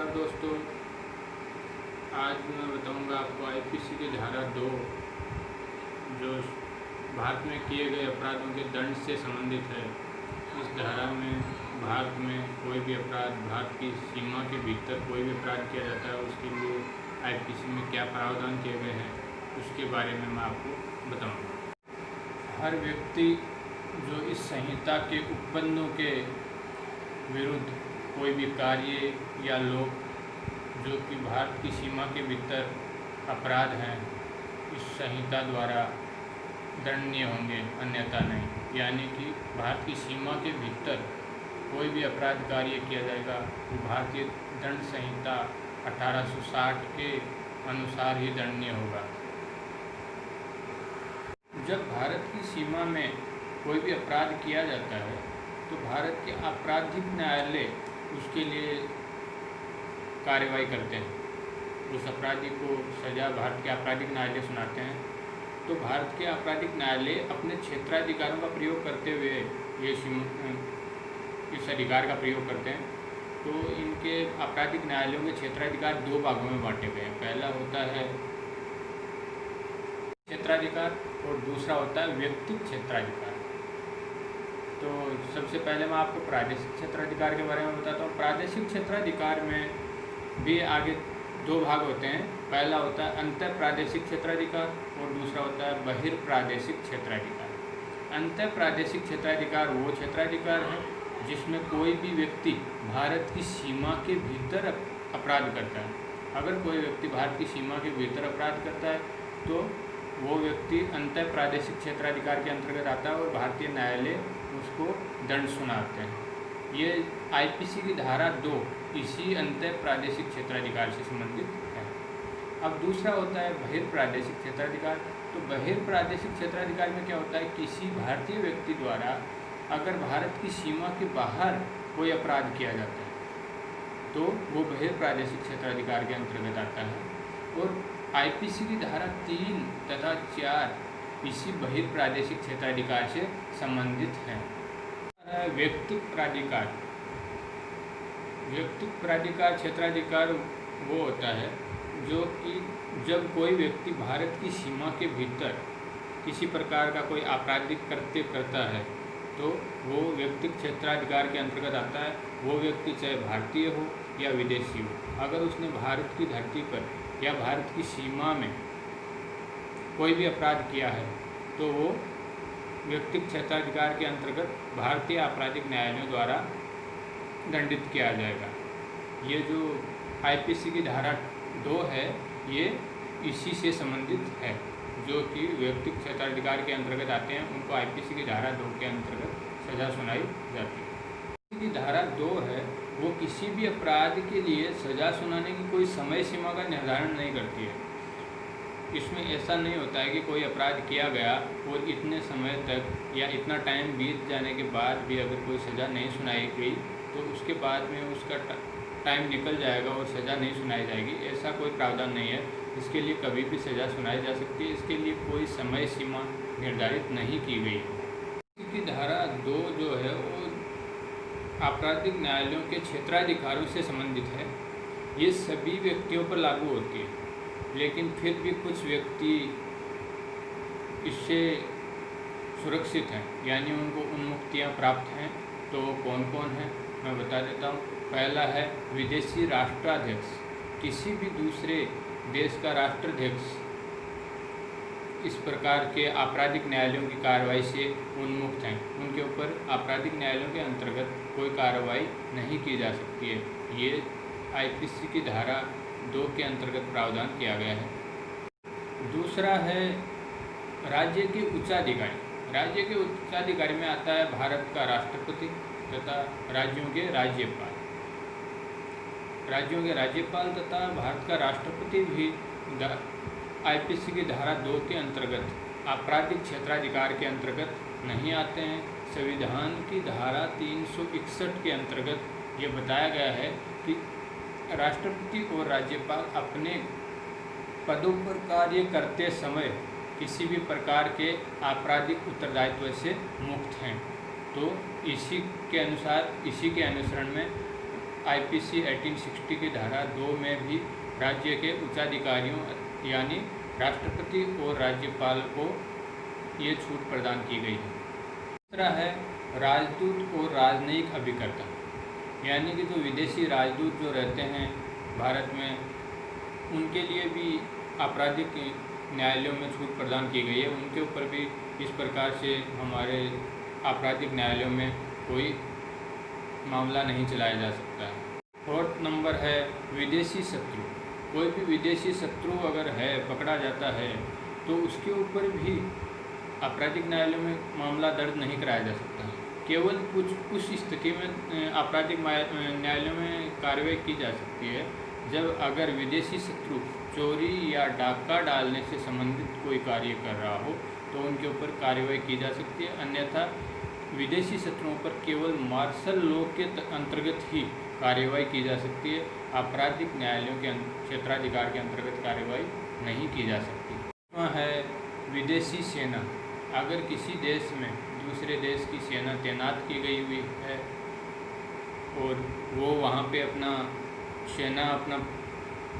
नमस्कार दोस्तों, आज मैं बताऊंगा आपको आईपीसी की धारा 2 जो भारत में किए गए अपराधों के दंड से संबंधित है। इस धारा में भारत में कोई भी अपराध, भारत की सीमा के भीतर कोई भी अपराध किया जाता है, उसके लिए आईपीसी में क्या प्रावधान किए गए हैं उसके बारे में मैं आपको बताऊंगा। हर व्यक्ति जो इस संहिता के उपबंधों के विरुद्ध कोई भी कार्य या लोग जो कि भारत की सीमा के भीतर अपराध हैं, इस संहिता द्वारा दंडनीय होंगे, अन्यथा नहीं। यानी कि भारत की सीमा के भीतर कोई भी अपराध कार्य किया जाएगा तो भारतीय दंड संहिता 1860 के अनुसार ही दंडनीय होगा। जब भारत की सीमा में कोई भी अपराध किया जाता है तो भारत के आपराधिक न्यायालय उसके लिए कार्रवाई करते हैं। उस अपराधी को सज़ा भारत के आपराधिक न्यायालय सुनाते हैं। तो भारत के आपराधिक न्यायालय अपने क्षेत्राधिकारों का प्रयोग करते हुए इस अधिकार का प्रयोग करते हैं। तो इनके आपराधिक न्यायालयों के क्षेत्राधिकार दो भागों में बांटे गए हैं। पहला होता है क्षेत्राधिकार और दूसरा होता है व्यक्तिगत क्षेत्राधिकार। तो सबसे पहले मैं आपको प्रादेशिक क्षेत्राधिकार के बारे में बताता हूँ। प्रादेशिक क्षेत्राधिकार में भी आगे दो भाग होते हैं। पहला होता है अंतर प्रादेशिक क्षेत्राधिकार और दूसरा होता है बहिर्प्रादेशिक क्षेत्राधिकार। अंतर प्रादेशिक क्षेत्राधिकार वो क्षेत्राधिकार है जिसमें कोई भी व्यक्ति भारत की सीमा के भीतर अपराध करता है। अगर कोई व्यक्ति भारत की सीमा के भीतर अपराध करता है तो वो व्यक्ति अंतर प्रादेशिक क्षेत्राधिकार के अंतर्गत आता है और भारतीय न्यायालय उसको दंड सुनाते हैं। ये आईपीसी की धारा 2 इसी अंतर प्रादेशिक क्षेत्राधिकार से संबंधित है। अब दूसरा होता है बहिर्प्रादेशिक क्षेत्राधिकार। तो बहिर्प्रादेशिक क्षेत्राधिकार में क्या होता है, किसी भारतीय व्यक्ति द्वारा अगर भारत की सीमा के बाहर कोई अपराध किया जाता है तो वो बहिर्प्रादेशिक क्षेत्राधिकार के अंतर्गत आता है। और आईपीसी की धारा 3 तथा 4 इसी बहिर्प्रादेशिक क्षेत्राधिकार से संबंधित हैं। व्यक्तिगत प्राधिकार। व्यक्तिगत प्राधिकार क्षेत्राधिकार वो होता है जो कि जब कोई व्यक्ति भारत की सीमा के भीतर किसी प्रकार का कोई आपराधिक कृत्य करता है तो वो व्यक्तिगत क्षेत्राधिकार के अंतर्गत आता है। वो व्यक्ति चाहे भारतीय हो या विदेशी हो, अगर उसने भारत की धरती पर या भारत की सीमा में कोई भी अपराध किया है तो वो व्यक्तिगत क्षेत्राधिकार के अंतर्गत भारतीय आपराधिक न्यायालयों द्वारा दंडित किया जाएगा। ये जो आईपीसी की धारा 2 है ये इसी से संबंधित है। जो कि व्यक्तिगत क्षेत्राधिकार के अंतर्गत आते हैं उनको आईपीसी की धारा 2 के अंतर्गत सज़ा सुनाई जाती है। आईपीसी की धारा 2 है वो किसी भी अपराध के लिए सज़ा सुनाने की कोई समय सीमा का निर्धारण नहीं करती है। इसमें ऐसा नहीं होता है कि कोई अपराध किया गया और इतने समय तक या इतना टाइम बीत जाने के बाद भी अगर कोई सज़ा नहीं सुनाई गई तो उसके बाद में उसका टाइम निकल जाएगा और सज़ा नहीं सुनाई जाएगी। ऐसा कोई प्रावधान नहीं है। इसके लिए कभी भी सज़ा सुनाई जा सकती है। इसके लिए कोई समय सीमा निर्धारित नहीं की गई है। इसकी धारा 2 जो है वो आपराधिक न्यायालयों के क्षेत्राधिकारों से संबंधित है। ये सभी व्यक्तियों पर लागू होती है, लेकिन फिर भी कुछ व्यक्ति इससे सुरक्षित हैं, यानी उनको उन्मुक्तियाँ प्राप्त हैं। तो कौन कौन है मैं बता देता हूँ। पहला है विदेशी राष्ट्राध्यक्ष। किसी भी दूसरे देश का राष्ट्राध्यक्ष इस प्रकार के आपराधिक न्यायालयों की कार्रवाई से उन्मुक्त हैं। उनके ऊपर आपराधिक न्यायालयों के अंतर्गत कोई कार्रवाई नहीं की जा सकती है। ये आईपीसी की धारा 2 के अंतर्गत प्रावधान किया गया है। दूसरा है राज्य के उच्चाधिकारी। राज्य के उच्चाधिकारी में आता है भारत का राष्ट्रपति तथा राज्यों के राज्यपाल। राज्यों के राज्यपाल तथा भारत का राष्ट्रपति भी आईपीसी की धारा 2 के अंतर्गत आपराधिक क्षेत्राधिकार के अंतर्गत नहीं आते हैं। संविधान की धारा 361 के अंतर्गत ये बताया गया है कि राष्ट्रपति और राज्यपाल अपने पदों पर कार्य करते समय किसी भी प्रकार के आपराधिक उत्तरदायित्व से मुक्त हैं। तो इसी के अनुसार, इसी के अनुसरण में आईपीसी 1860 की धारा 2 में भी राज्य के उच्चाधिकारियों यानी राष्ट्रपति और राज्यपाल को ये छूट प्रदान की गई है। दूसरा है राजदूत और राजनयिक अभिकर्ता, यानी कि जो विदेशी राजदूत जो रहते हैं भारत में, उनके लिए भी आपराधिक न्यायालयों में छूट प्रदान की गई है। उनके ऊपर भी इस प्रकार से हमारे आपराधिक न्यायालयों में कोई मामला नहीं चलाया जा सकता है। फोर्थ नंबर है विदेशी शत्रु। कोई भी विदेशी शत्रु अगर है, पकड़ा जाता है, तो उसके ऊपर भी आपराधिक न्यायालयों में मामला दर्ज नहीं कराया जा सकता है। केवल कुछ स्थिति में आपराधिक न्यायालयों में कार्रवाई की जा सकती है, जब अगर विदेशी शत्रु चोरी या डाका डालने से संबंधित कोई कार्य कर रहा हो तो उनके ऊपर कार्रवाई की जा सकती है। अन्यथा विदेशी शत्रुओं पर केवल मार्शल लॉ के अंतर्गत ही कार्रवाई की जा सकती है। आपराधिक न्यायालयों के क्षेत्राधिकार के अंतर्गत कार्रवाई नहीं की जा सकती। वह है विदेशी सेना। अगर किसी देश में दूसरे देश की सेना तैनात की गई हुई है और वो वहाँ पे सेना अपना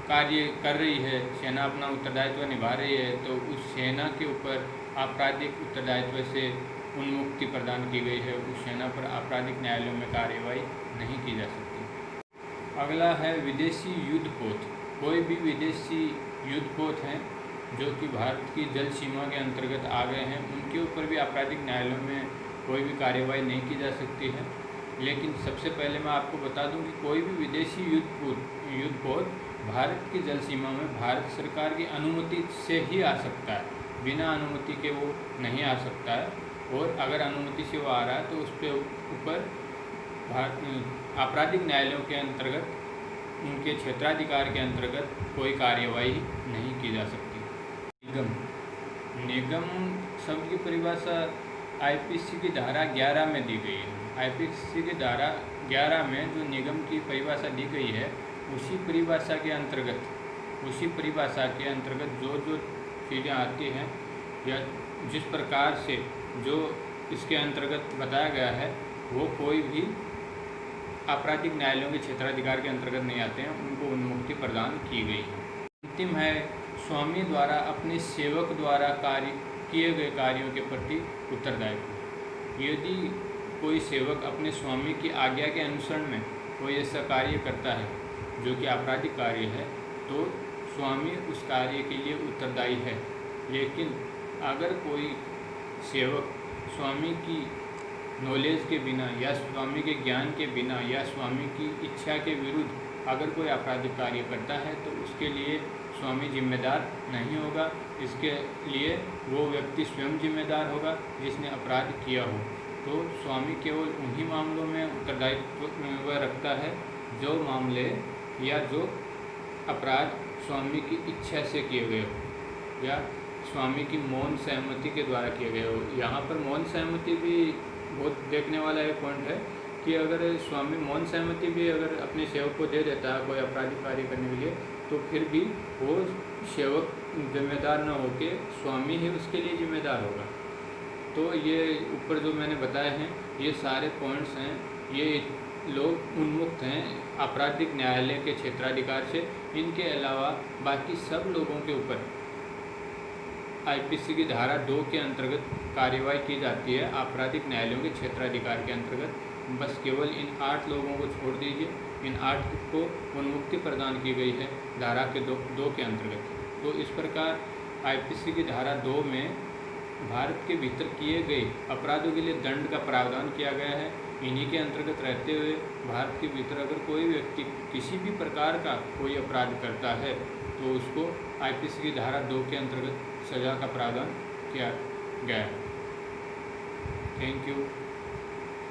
कार्य कर रही है, सेना अपना उत्तरदायित्व निभा रही है, तो उस सेना के ऊपर आपराधिक उत्तरदायित्व से उन्मुक्ति प्रदान की गई है। उस सेना पर आपराधिक न्यायालयों में कार्रवाई नहीं की जा सकती। अगला है विदेशी युद्धपोत। कोई भी विदेशी युद्धपोत हैं जो कि भारत की जल सीमा के अंतर्गत आ गए हैं, उनके ऊपर भी आपराधिक न्यायालयों में कोई भी कार्रवाई नहीं की जा सकती है। लेकिन सबसे पहले मैं आपको बता दूं कि कोई भी विदेशी युद्धपोत भारत की जल सीमा में भारत सरकार की अनुमति से ही आ सकता है। बिना अनुमति के वो नहीं आ सकता है, और अगर अनुमति से वो आ रहा है तो उस पर ऊपर आपराधिक न्यायालयों के अंतर्गत, उनके क्षेत्राधिकार के अंतर्गत कोई कार्यवाही नहीं की जा सकती। निगम शब्द की परिभाषा आईपीसी की धारा 11 में दी गई है। आईपीसी की धारा 11 में जो निगम की परिभाषा दी गई है, उसी परिभाषा के अंतर्गत जो चीज़ें आती हैं या जिस प्रकार से जो इसके अंतर्गत बताया गया है, वो कोई भी आपराधिक न्यायालयों के क्षेत्राधिकार के अंतर्गत नहीं आते हैं, उनको उन्मुक्ति प्रदान की गई है। अंतिम है स्वामी द्वारा अपने सेवक द्वारा किए गए कार्यों के प्रति उत्तरदायित्व। यदि कोई सेवक अपने स्वामी की आज्ञा के अनुसरण में कोई ऐसा कार्य करता है जो कि आपराधिक कार्य है, तो स्वामी उस कार्य के लिए उत्तरदायी है। लेकिन अगर कोई सेवक स्वामी की नॉलेज के बिना या स्वामी के ज्ञान के बिना या स्वामी की इच्छा के विरुद्ध अगर कोई आपराधिक कार्य करता है, तो उसके लिए स्वामी जिम्मेदार नहीं होगा। इसके लिए वो व्यक्ति स्वयं जिम्मेदार होगा जिसने अपराध किया हो। तो स्वामी केवल उन्हीं मामलों में उत्तरदायित्व रखता है जो मामले या जो अपराध स्वामी की इच्छा से किए गए हो या स्वामी की मौन सहमति के द्वारा किए गए हो। यहाँ पर मौन सहमति भी बहुत देखने वाला एक पॉइंट है कि अगर स्वामी मौन सहमति भी अगर अपने सेवक को दे देता है कोई आपराधिक कार्य करने के लिए, तो फिर भी वो सेवक जिम्मेदार न होके स्वामी ही उसके लिए जिम्मेदार होगा। तो ये ऊपर जो मैंने बताए हैं, ये सारे पॉइंट्स हैं, ये लोग उन्मुक्त हैं आपराधिक न्यायालय के क्षेत्राधिकार से। इनके अलावा बाकी सब लोगों के ऊपर आईपीसी की धारा 2 के अंतर्गत कार्यवाही की जाती है आपराधिक न्यायालयों के क्षेत्राधिकार के अंतर्गत। बस केवल इन 8 लोगों को छोड़ दीजिए, इन 8 को उन्मुक्ति प्रदान की गई है धारा के 2 के अंतर्गत। तो इस प्रकार आईपीसी की धारा 2 में भारत के भीतर किए गए अपराधों के लिए दंड का प्रावधान किया गया है। इन्हीं के अंतर्गत रहते हुए भारत के भीतर अगर कोई व्यक्ति किसी भी प्रकार का कोई अपराध करता है, तो उसको आईपीसी की धारा 2 के अंतर्गत सज़ा का प्रावधान किया गया है। Thank you.